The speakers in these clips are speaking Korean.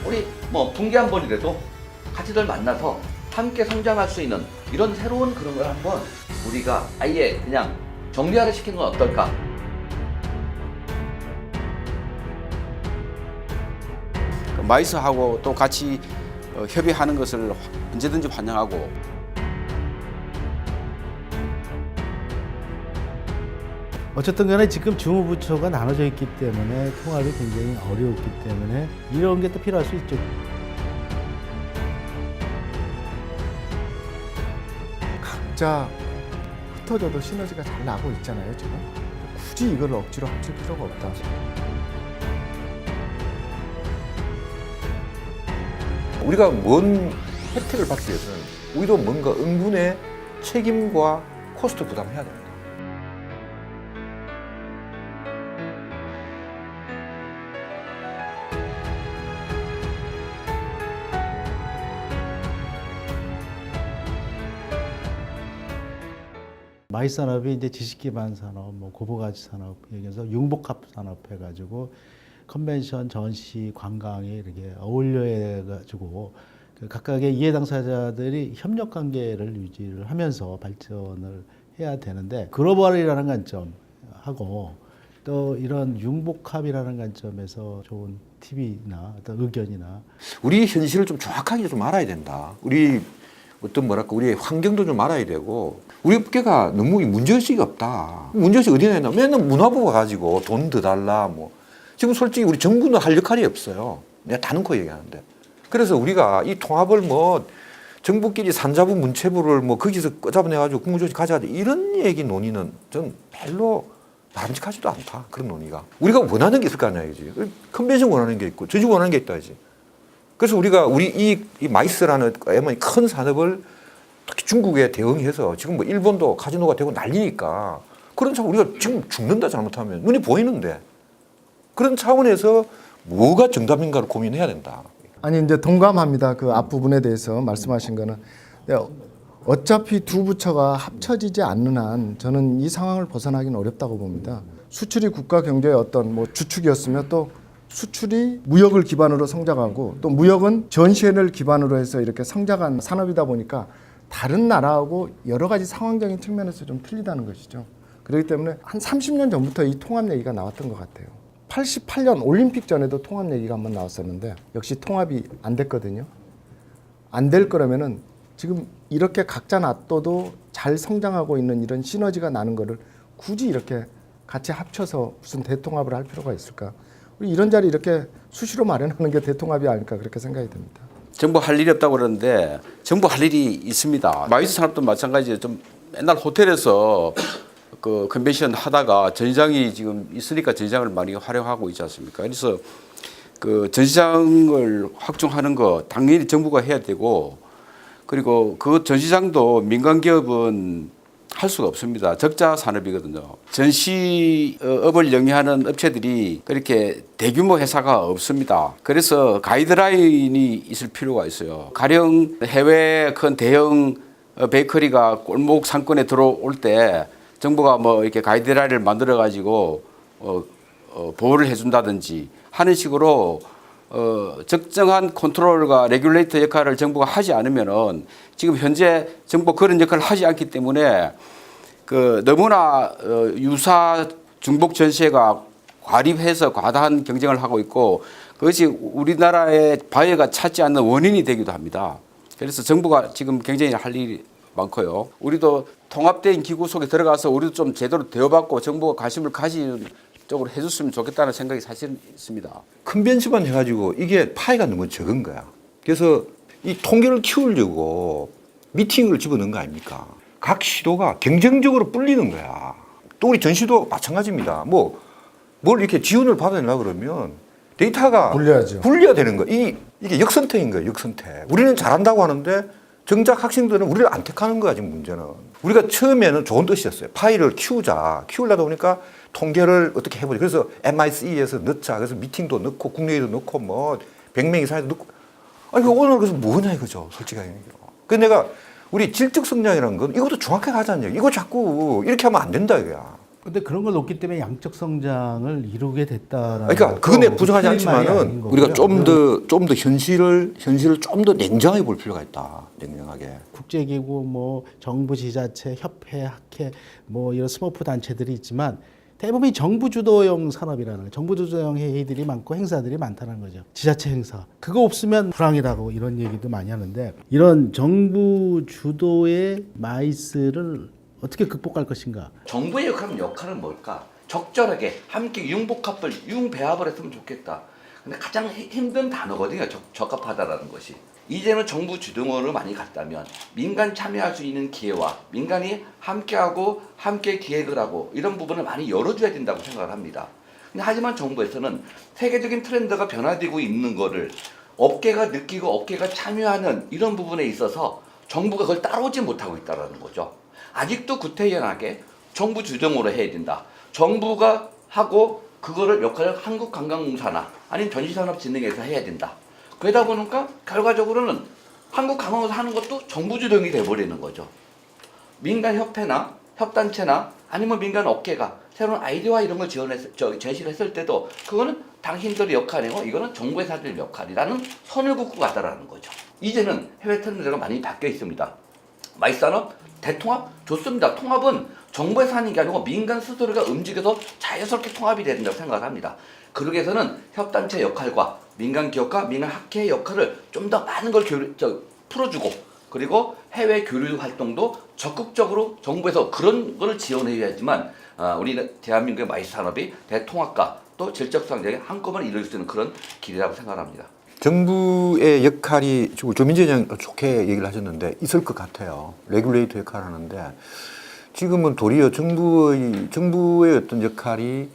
우리 뭐 분기 한 번이라도 같이들 만나서 함께 성장할 수 있는 이런 새로운 그런 걸 한번 우리가 아예 그냥 정리화를 시키는 건 어떨까? 마이스하고 또 같이 협의하는 것을 언제든지 환영하고. 어쨌든 간에 지금 주무부처가 나눠져 있기 때문에 통합이 굉장히 어려웠기 때문에 이런 게 또 필요할 수 있죠. 각자 흩어져도 시너지가 잘 나고 있잖아요, 지금. 굳이 이걸 억지로 합칠 필요가 없다. 우리가 뭔 혜택을 받기 위해서는 우리도 뭔가 응분의 책임과 코스트 부담을 해야 됩니다. 마이스 산업이 이제 지식기반 산업, 뭐 고부가치 산업 얘기해서 융복합 산업 해가지고 컨벤션, 전시, 관광이 이렇게 어울려 해가지고 그 각각의 이해 당사자들이 협력 관계를 유지를 하면서 발전을 해야 되는데 글로벌이라는 관점하고 또 이런 융복합이라는 관점에서 좋은 팁이나 어떤 의견이나 우리 현실을 좀 정확하게 좀 알아야 된다. 우리 우리의 환경도 좀 알아야 되고 우리 업계가 너무 문제의식이 없다. 문제의식 어디나 있나? 맨날 문화부 가가지고 돈 더 달라 뭐. 지금 솔직히 우리 정부는 할 역할이 없어요. 내가 다 넣고 얘기하는데. 그래서 우리가 이 통합을 뭐 정부끼리 산자부 문체부를 뭐 거기서 꺼잡아내가지고 국무조직 가져가자 이런 얘기 논의는 전 별로 바람직하지도 않다. 그런 논의가. 우리가 원하는 게 있을 거 아니야, 이지. 컨벤션 원하는 게 있고 조직 원하는 게 있다, 이지. 그래서 우리가 이 마이스라는 큰 산업을 특히 중국에 대응해서 지금 뭐 일본도 카지노가 되고 난리니까 그런 차원 우리가 지금 죽는다 잘못하면 눈이 보이는데 그런 차원에서 뭐가 정답인가를 고민해야 된다. 아니 이제 동감합니다. 그 앞부분에 대해서 말씀하신 거는. 근데 어차피 두 부처가 합쳐지지 않는 한 저는 이 상황을 벗어나기는 어렵다고 봅니다. 수출이 국가 경제의 어떤 뭐 주축이었으면 또 수출이 무역을 기반으로 성장하고 또 무역은 전시회를 기반으로 해서 이렇게 성장한 산업이다 보니까 다른 나라하고 여러 가지 상황적인 측면에서 좀 틀리다는 것이죠. 그렇기 때문에 한 30년 전부터 이 통합 얘기가 나왔던 것 같아요. 88년 올림픽 전에도 통합 얘기가 한번 나왔었는데 역시 통합이 안 됐거든요. 안 될 거라면은 지금 이렇게 각자 놔둬도 잘 성장하고 있는 이런 시너지가 나는 거를 굳이 이렇게 같이 합쳐서 무슨 대통합을 할 필요가 있을까? 우리 이런 자리 이렇게 수시로 마련하는 게 대통합이 아닐까 그렇게 생각이 듭니다. 정부 할 일이 없다고 그러는데 정부 할 일이 있습니다. 마이스 산업도 마찬가지예요. 좀 맨날 호텔에서 그 컨벤션 하다가 전시장이 지금 있으니까 전시장을 많이 활용하고 있지 않습니까? 그래서 그 전시장을 확충하는 거 당연히 정부가 해야 되고 그리고 그 전시장도 민간 기업은 할 수가 없습니다. 적자 산업이거든요. 전시업을 영위하는 업체들이 그렇게 대규모 회사가 없습니다. 그래서 가이드라인이 있을 필요가 있어요. 가령 해외 큰 대형 베이커리가 골목 상권에 들어올 때 정부가 뭐 이렇게 가이드라인을 만들어 가지고 보호를 해준다든지 하는 식으로 적정한 컨트롤과 레귤레이터 역할을 정부가 하지 않으면은 지금 현재 정부 그런 역할을 하지 않기 때문에 그 너무나 유사 중복 전시회가 과립해서 과다한 경쟁을 하고 있고 그것이 우리나라의 바이어가 찾지 않는 원인이 되기도 합니다. 그래서 정부가 지금 굉장히 할 일이 많고요. 우리도 통합된 기구 속에 들어가서 우리도 좀 제대로 대우받고 정부가 관심을 가지는 쪽으로 해줬으면 좋겠다는 생각이 사실 있습니다. 컨벤션만 해가지고 이게 파이가 너무 적은 거야. 그래서 이 통계를 키우려고 미팅을 집어넣은 거 아닙니까? 각 시도가 경쟁적으로 뿔리는 거야. 또 우리 전시도 마찬가지입니다. 뭘 이렇게 지원을 받아내려고 그러면 데이터가 불려야죠. 불려야 되는 거야. 이게 역선택인 거예요, 역선택. 우리는 잘한다고 하는데 정작 학생들은 우리를 안 택하는 거야, 지금 문제는. 우리가 처음에는 좋은 뜻이었어요. 파이를 키우려다 보니까 통계를 어떻게 해보자. 그래서 MIC에서 넣자. 그래서 미팅도 넣고 국내에도 넣고 뭐 100명 이상에도 넣고. 아니, 오늘 그래서 뭐냐 이거죠, 솔직하게. 근데 내가 우리 질적 성장이라는 건 이것도 정확하게 하자는 얘기. 이거 자꾸 이렇게 하면 안 된다, 이거야. 근데 그런 걸 놓기 때문에 양적 성장을 이루게 됐다라는 그러니까 그건에 부정하지 틀린 말이 않지만은 아닌 우리가 거고요. 좀 더 현실을 좀 더 냉정하게 볼 필요가 있다. 냉정하게. 국제기구, 뭐 정부 지자체, 협회, 학회, 뭐 이런 스머프 단체들이 있지만 대부분이 정부 주도형 산업이라는 거예요. 정부 주도형 회의들이 많고 행사들이 많다는 거죠. 지자체 행사. 그거 없으면 불황이라고 이런 얘기도 많이 하는데 이런 정부 주도의 마이스를 어떻게 극복할 것인가? 정부의 역할은 뭘까? 적절하게 함께 융복합을 융배합을 했으면 좋겠다. 근데 가장 힘든 단어거든요. 적합하다라는 것이. 이제는 정부 주도를 많이 갔다면 민간 참여할 수 있는 기회와 민간이 함께하고 함께 기획을 하고 이런 부분을 많이 열어줘야 된다고 생각을 합니다. 근데 하지만 정부에서는 세계적인 트렌드가 변화되고 있는 거를 업계가 느끼고 업계가 참여하는 이런 부분에 있어서 정부가 그걸 따라오지 못하고 있다는 거죠. 아직도 구태연하게 정부 주dom으로 해야 된다. 정부가 하고 그거를 역할을 한국관광공사나 아니면 전시산업진흥에서 해야 된다. 그러다 보니까 결과적으로는 한국관광공사 하는 것도 정부 주dom이 돼버리는 거죠. 민간 협회나 협단체나 아니면 민간 업계가 새로운 아이디어와 이런 걸 제시를 했을 때도 그거는 당신들의 역할이고 이거는 정부에서 할 역할이라는 선을 긋고 가다라는 거죠. 이제는 해외 트렌드가 많이 바뀌어 있습니다. 마이산업 대통합 좋습니다. 통합은 정부에서 하는 게 아니고 민간 스스로가 움직여서 자연스럽게 통합이 된다고 생각을 합니다. 그러기 위해서는 협단체 역할과 민간 기업과 민간 학회의 역할을 좀 더 많은 걸 풀어주고 그리고 해외 교류 활동도 적극적으로 정부에서 그런 걸 지원해야지만 우리 대한민국의 마이스 산업이 대통합과 또 질적 성장이 한꺼번에 이룰 수 있는 그런 길이라고 생각합니다. 정부의 역할이 조민재 의장 좋게 얘기를 하셨는데 있을 것 같아요. 레귤레이터 역할을 하는데 지금은 도리어 정부의 어떤 역할이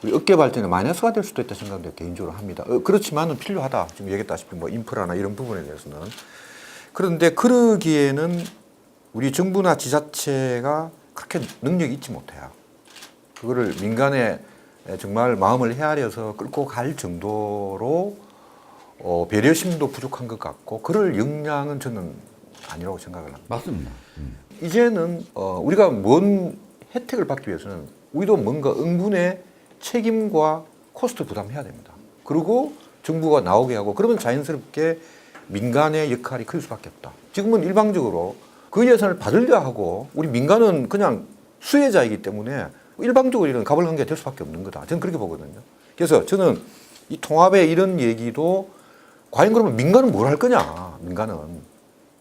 우리 업계 발전에 마이너스가 될 수도 있다 생각도 개인적으로 합니다. 그렇지만은 필요하다. 지금 얘기했다시피 뭐 인프라나 이런 부분에 대해서는. 그런데 그러기에는 우리 정부나 지자체가 그렇게 능력이 있지 못해요. 그거를 민간에 정말 마음을 헤아려서 끌고 갈 정도로 배려심도 부족한 것 같고 그럴 역량은 저는 아니라고 생각을 합니다. 맞습니다. 이제는 우리가 뭔 혜택을 받기 위해서는 우리도 뭔가 응분의 책임과 코스트 부담해야 됩니다. 그리고 정부가 나오게 하고 그러면 자연스럽게 민간의 역할이 클 수밖에 없다. 지금은 일방적으로 그 예산을 받으려 하고 우리 민간은 그냥 수혜자이기 때문에 일방적으로 이런 가불관계가 될 수밖에 없는 거다. 저는 그렇게 보거든요. 그래서 저는 이 통합의 이런 얘기도 과연 그러면 민간은 뭘 할 거냐? 민간은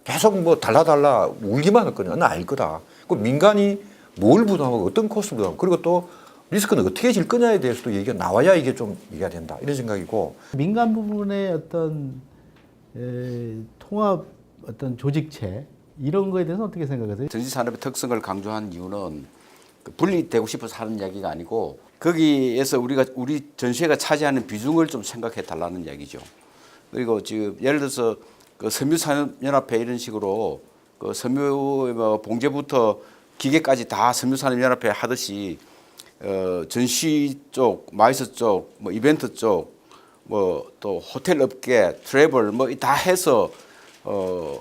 계속 뭐 달라 울기만 할 거냐? 나 알 거다. 그 민간이 뭘 부담하고 어떤 코스를 부담하고 그리고 또 리스크는 어떻게 질 거냐에 대해서도 얘기가 나와야 이게 좀 얘기가 된다. 이런 생각이고 민간 부분의 어떤 통합 어떤 조직체 이런 거에 대해서 어떻게 생각하세요? 전시산업의 특성을 강조한 이유는 분리되고 싶어서 하는 이야기가 아니고 거기에서 우리 전시회가 차지하는 비중을 좀 생각해 달라는 이야기죠. 그리고 지금 예를 들어서 그 섬유산업연합회 이런 식으로 그 섬유 봉제부터 기계까지 다 섬유산업연합회 하듯이 전시 쪽, 마이스 쪽, 뭐 이벤트 쪽, 뭐 또 호텔 업계, 트래블 뭐 다 해서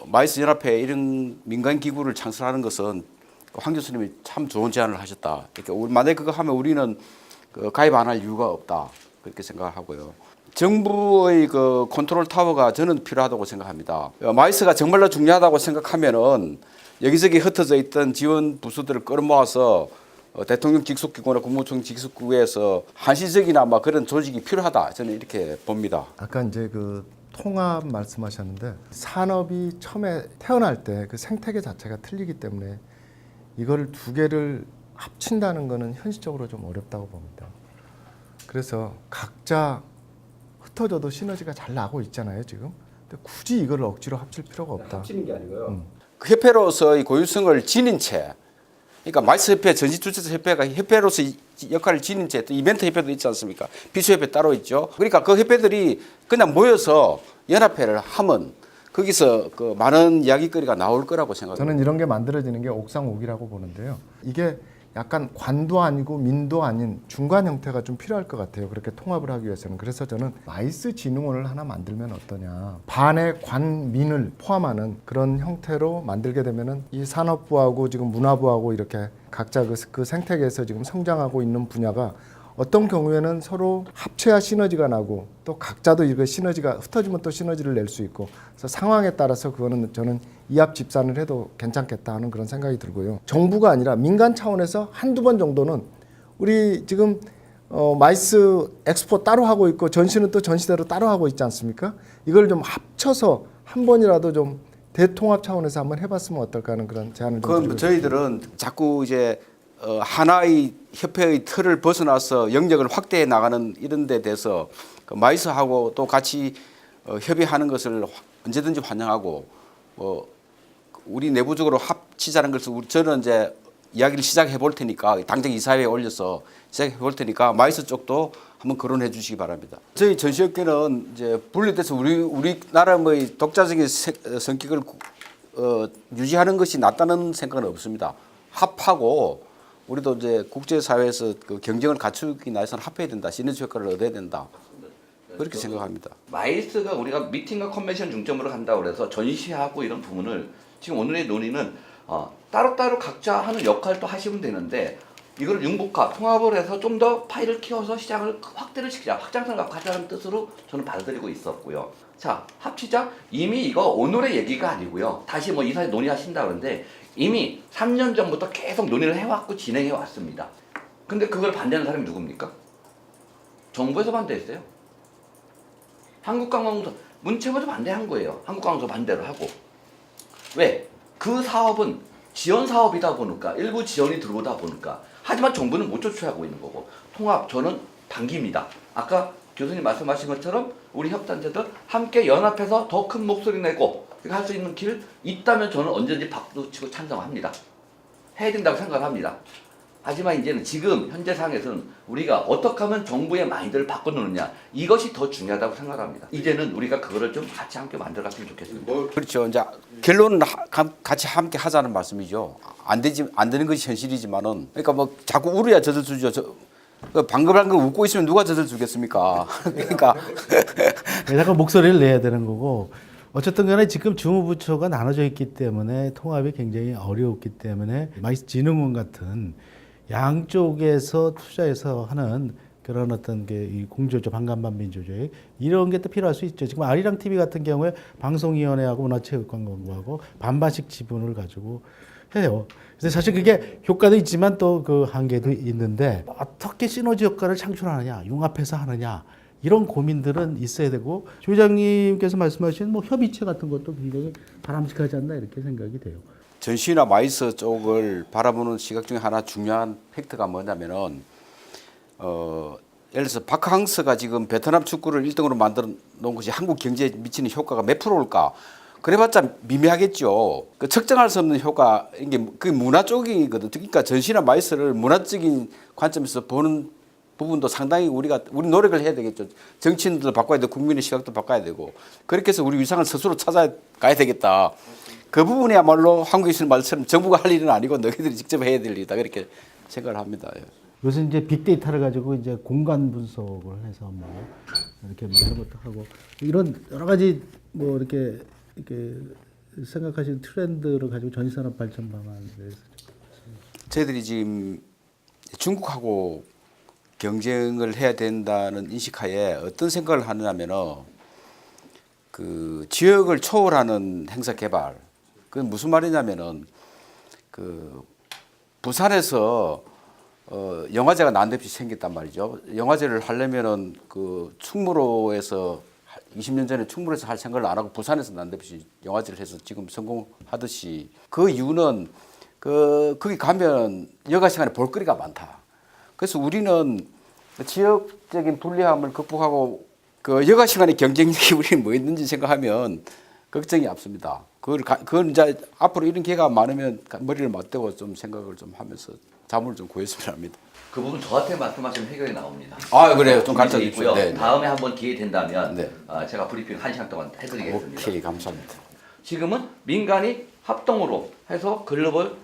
마이스 연합회 이런 민간 기구를 창설하는 것은 황 교수님이 참 좋은 제안을 하셨다. 그러니까 우리 만약에 그거 하면 우리는 가입 안 할 이유가 없다. 그렇게 생각하고요. 정부의 그 컨트롤 타워가 저는 필요하다고 생각합니다. 마이스가 정말로 중요하다고 생각하면은 여기저기 흩어져 있던 지원 부서들을 끌어모아서 대통령 직속기구나 국무총 직속기구에서 한시적이나 막 그런 조직이 필요하다. 저는 이렇게 봅니다. 아까 이제 그 통합 말씀하셨는데 산업이 처음에 태어날 때 그 생태계 자체가 틀리기 때문에 이걸 두 개를 합친다는 거는 현실적으로 좀 어렵다고 봅니다. 그래서 각자 흩어져도 시너지가 잘 나고 있잖아요, 지금. 근데 굳이 이걸 억지로 합칠 필요가 없다. 합치는 게 아니고요. 그 협회로서의 고유성을 지닌 채, 그러니까 마이스 협회, 전시 주최자 협회가 협회로서 역할을 지닌 채, 또 이벤트 협회도 있지 않습니까? 비수 협회 따로 있죠. 그러니까 그 협회들이 그냥 모여서 연합회를 하면 거기서 그 많은 이야기거리가 나올 거라고 생각합니다. 저는 이런 게 만들어지는 게 옥상 옥이라고 보는데요. 이게 약간 관도 아니고 민도 아닌 중간 형태가 좀 필요할 것 같아요. 그렇게 통합을 하기 위해서는. 그래서 저는 마이스 진흥원을 하나 만들면 어떠냐. 반의 관, 민을 포함하는 그런 형태로 만들게 되면은 이 산업부하고 지금 문화부하고 이렇게 각자 그 생태계에서 지금 성장하고 있는 분야가 어떤 경우에는 서로 합쳐야 시너지가 나고 또 각자도 이거 시너지가 흩어지면 또 시너지를 낼 수 있고 그래서 상황에 따라서 그거는 저는 이합 집산을 해도 괜찮겠다 하는 그런 생각이 들고요. 정부가 아니라 민간 차원에서 한두 번 정도는 우리 지금 마이스 엑스포 따로 하고 있고 전시는 또 전시대로 따로 하고 있지 않습니까? 이걸 좀 합쳐서 한 번이라도 좀 대통합 차원에서 한번 해봤으면 어떨까 하는 그런 제안을 좀 그건 드리고 저희들은 자꾸 이제 하나의 협회의 틀을 벗어나서 영역을 확대해 나가는 이런 데 대해서 그 마이스하고 또 같이 협의하는 것을 언제든지 환영하고 우리 내부적으로 합치자는 것을 저는 이제 이야기를 시작해 볼 테니까 당장 이사회에 올려서 시작해 볼 테니까 마이스 쪽도 한번 거론해 주시기 바랍니다. 저희 전시업계는 이제 분리돼서 우리나라의 독자적인 성격을 유지하는 것이 낫다는 생각은 없습니다. 합하고 우리도 이제 국제사회에서 그 경쟁을 갖추기 위해서는 합해야 된다. 시너지 효과를 얻어야 된다. 그렇게 생각합니다. 마이스가 우리가 미팅과 컨벤션 중점으로 간다고 그래서 전시하고 이런 부분을 지금 오늘의 논의는 따로따로 각자 하는 역할도 하시면 되는데 이걸 융복합, 통합을 해서 좀 더 파일을 키워서 시장을 확대를 시키자, 확장성을 갖자는 뜻으로 저는 받아들이고 있었고요. 자, 합치자. 이미 이거 오늘의 얘기가 아니고요. 다시 뭐 이사회 논의하신다 그러는데 이미 3년 전부터 계속 논의를 해왔고 진행해 왔습니다. 근데 그걸 반대하는 사람이 누굽니까? 정부에서 반대했어요. 한국관광공사, 문체부도 반대한 거예요. 한국관광공사 반대를 하고. 왜? 그 사업은 지원 사업이다 보니까 일부 지원이 들어오다 보니까 하지만 정부는 못 조치하고 있는 거고 통합 저는 반기입니다. 아까 교수님 말씀하신 것처럼 우리 협단체들 함께 연합해서 더 큰 목소리 내고 할 수 있는 길 있다면 저는 언제든지 박수 치고 찬성합니다. 해야 된다고 생각합니다. 하지만 이제는 지금 현재 상황에서는 우리가 어떻게 하면 정부의 마인드를 바꿔놓느냐 이것이 더 중요하다고 생각합니다. 이제는 우리가 그거를 좀 같이 함께 만들어갔으면 좋겠습니다. 그렇죠. 이제 결론은 같이 함께 하자는 말씀이죠. 안 되는 것이 현실이지만은 그러니까 뭐 자꾸 울어야 젖을 주죠. 방글방글 웃고 있으면 누가 젖을 주겠습니까? 그러니까 잠깐 목소리를 내야 되는 거고 어쨌든 간에 지금 주무부처가 나눠져 있기 때문에 통합이 굉장히 어려웠기 때문에 마이스 진흥원 같은 양쪽에서 투자해서 하는 그런 어떤 게 공조조, 반간반민 조조에 이런 게 또 필요할 수 있죠. 지금 아리랑 TV 같은 경우에 방송위원회하고 문화체육관광부하고 반반씩 지분을 가지고 해요. 그래서 사실 그게 효과도 있지만 또 그 한계도 있는데 어떻게 시너지 효과를 창출하느냐, 융합해서 하느냐 이런 고민들은 있어야 되고 조 회장님께서 말씀하신 뭐 협의체 같은 것도 굉장히 바람직하지 않나 이렇게 생각이 돼요. 전시나 마이스 쪽을 바라보는 시각 중에 하나 중요한 팩트가 뭐냐면은 예를 들어서 바캉스가 지금 베트남 축구를 1등으로 만들어 놓은 것이 한국 경제에 미치는 효과가 몇 프로일까? 그래봤자 미미하겠죠. 그 측정할 수 없는 효과 이게 그 문화 쪽이거든. 그러니까 전시나 마이스를 문화적인 관점에서 보는 부분도 상당히 우리 노력을 해야 되겠죠. 정치인들도 바꿔야 되고 국민의 시각도 바꿔야 되고 그렇게 해서 우리 위상을 스스로 찾아가야 되겠다. 그 부분이야말로 한국에 있는 말처럼 정부가 할 일은 아니고 너희들이 직접 해야 될 일이다 그렇게 생각을 합니다. 요새 이제 빅데이터를 가지고 이제 공간 분석을 해서 뭐 이렇게 뭐 이런 것도 하고 이런 여러 가지 뭐 이렇게 생각하시는 트렌드를 가지고 전시산업 발전 방안에 대해서 저희들이 지금 중국하고 경쟁을 해야 된다는 인식하에 어떤 생각을 하느냐면은 그 지역을 초월하는 행사 개발. 그건 무슨 말이냐면은 그 부산에서 영화제가 난데없이 생겼단 말이죠. 영화제를 하려면은 그 충무로에서 20년 전에 충무로에서 할 생각을 안 하고 부산에서 난데없이 영화제를 해서 지금 성공하듯이 그 이유는 거기 가면 여가 시간에 볼거리가 많다. 그래서 우리는 지역적인 불리함을 극복하고 그 여가 시간에 경쟁력이 우리는 뭐 있는지 생각하면 걱정이 앞섭니다. 그건 이제 앞으로 이런 기회가 많으면 머리를 맞대고 좀 생각을 좀 하면서 자문을 좀 구했으면 합니다. 그 부분 저한테 말씀하시면 해결이 나옵니다. 아 그래요. 좀 가르쳐 주십시오. 네. 다음에 한번 기회 된다면 네. 제가 브리핑 1시간 동안 해드리겠습니다. 오케이 감사합니다. 지금은 민간이 합동으로 해서 글로벌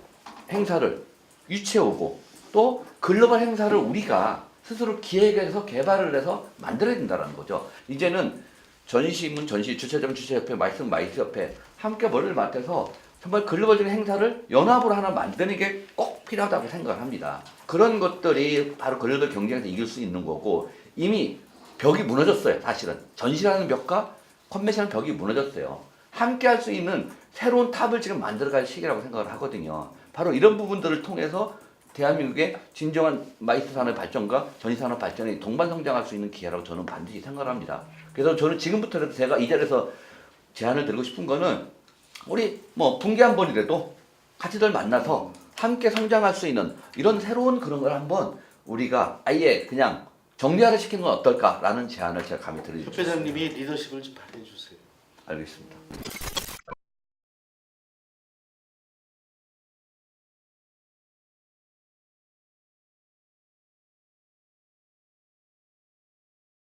행사를 유치해오고 또 글로벌 행사를 우리가 스스로 기획해서 개발을 해서 만들어야 된다는 거죠. 이제는 전시문 전시, 주최장 주최협회, 마이스 마이스협회 함께 머리를 맞대서 정말 글로벌적인 행사를 연합으로 하나 만드는 게 꼭 필요하다고 생각합니다. 그런 것들이 바로 글로벌 경쟁에서 이길 수 있는 거고 이미 벽이 무너졌어요. 사실은 전시라는 벽과 컨벤션 벽이 무너졌어요. 함께 할 수 있는 새로운 탑을 지금 만들어갈 시기라고 생각을 하거든요. 바로 이런 부분들을 통해서 대한민국의 진정한 마이스 산업 발전과 전시 산업 발전이 동반 성장할 수 있는 기회라고 저는 반드시 생각을 합니다. 그래서 저는 지금부터라도 제가 이 자리에서 제안을 드리고 싶은 거는 우리 뭐 분기 한 번이라도 같이들 만나서 함께 성장할 수 있는 이런 새로운 그런 걸 한번 우리가 아예 그냥 정리화를 시키는 건 어떨까라는 제안을 제가 감히 드리고 싶습니다. 협회장님이 리더십을 좀 발휘해 주세요. 알겠습니다.